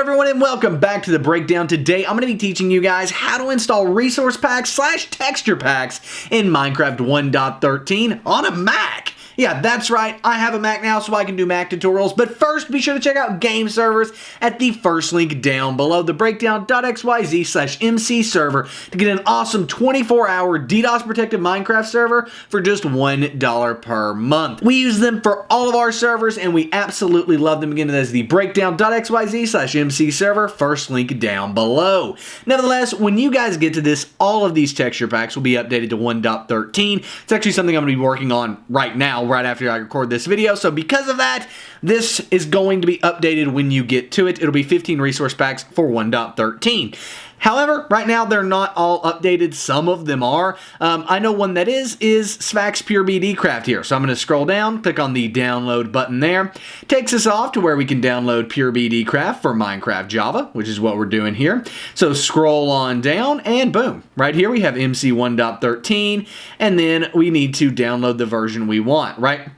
everyone, and welcome back to the breakdown. Today I'm going to be teaching you guys how to install resource packs / texture packs in Minecraft 1.13 on a Mac. Yeah, that's right, I have a Mac now so I can do Mac tutorials, but first be sure to check out game servers at the first link down below, the breakdown.xyz/MC server, to get an awesome 24-hour DDoS protected Minecraft server for just $1 per month. We use them for all of our servers and we absolutely love them. Again, that is the breakdown.xyz/MC server, first link down below. Nevertheless, when you guys get to this, all of these texture packs will be updated to 1.13. It's actually something I'm going to be working on right now, right after I record this video. So because of that, this is going to be updated when you get to it. It'll be 15 resource packs for 1.13. However, right now they're not all updated. Some of them are. I know one that is Svax Pure BD Craft here. So I'm going to scroll down, click on the download button there. Takes us off to where we can download Pure BD Craft for Minecraft Java, which is what we're doing here. So scroll on down and boom, right here we have MC 1.13, and then we need to download the version we want, right?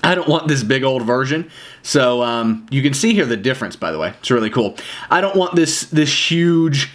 I don't want this big old version, so you can see here the difference, by the way. It's really cool. I don't want this huge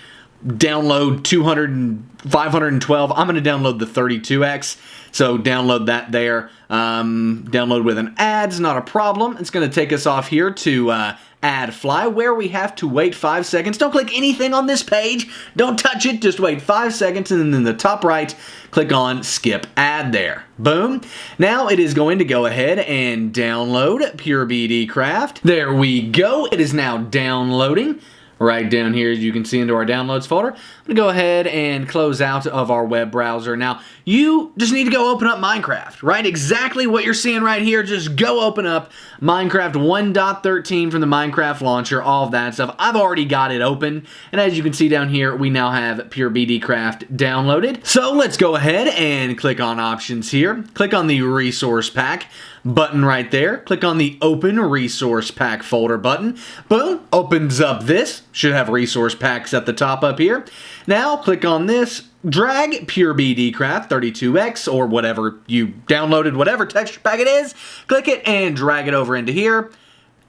download 200 and 512. I'm going to download the 32x, so download that there. Download with an ad's not a problem. It's going to take us off here to add fly, where we have to wait 5 seconds. Don't click anything on this page. Don't touch it. Just wait 5 seconds, and then in the top right, click on skip ad there. Boom. Now it is going to go ahead and download Pure BD Craft. There we go. It is now downloading. Right down here, as you can see, into our downloads folder. I'm going to go ahead and close out of our web browser. Now, you just need to go open up Minecraft, right? Exactly what you're seeing right here. Just go open up Minecraft 1.13 from the Minecraft launcher, all of that stuff. I've already got it open, and as you can see down here, we now have Pure BD Craft downloaded. So let's go ahead and click on options here. Click on the resource pack button right there. Click on the open resource pack folder button. Boom, opens up this. Should have resource packs at the top up here. Now click on this, drag Pure BD Craft 32x or whatever you downloaded, whatever texture pack it is, click it and drag it over into here.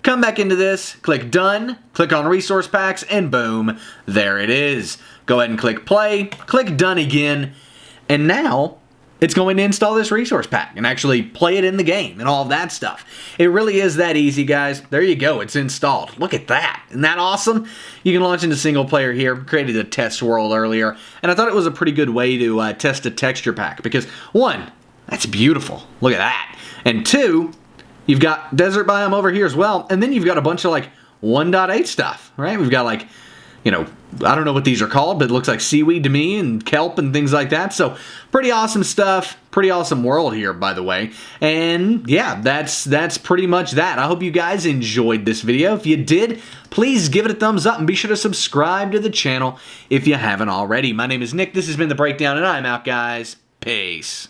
Come back into this, click done, click on resource packs, and boom, there it is. Go ahead and click play, click done again, and now it's going to install this resource pack and actually play it in the game and all of that stuff. It really is that easy, guys. There you go. It's installed. Look at that. Isn't that awesome? You can launch into single player here. Created a test world earlier, and I thought it was a pretty good way to test a texture pack because, one, that's beautiful. Look at that. And two, you've got desert biome over here as well, and then you've got a bunch of like 1.8 stuff, right? We've got like, you know, I don't know what these are called, but it looks like seaweed to me and kelp and things like that. So pretty awesome stuff. Pretty awesome world here, by the way. And yeah, that's pretty much that. I hope you guys enjoyed this video. If you did, please give it a thumbs up and be sure to subscribe to the channel if you haven't already. My name is Nick. This has been The Breakdown, and I'm out, guys. Peace.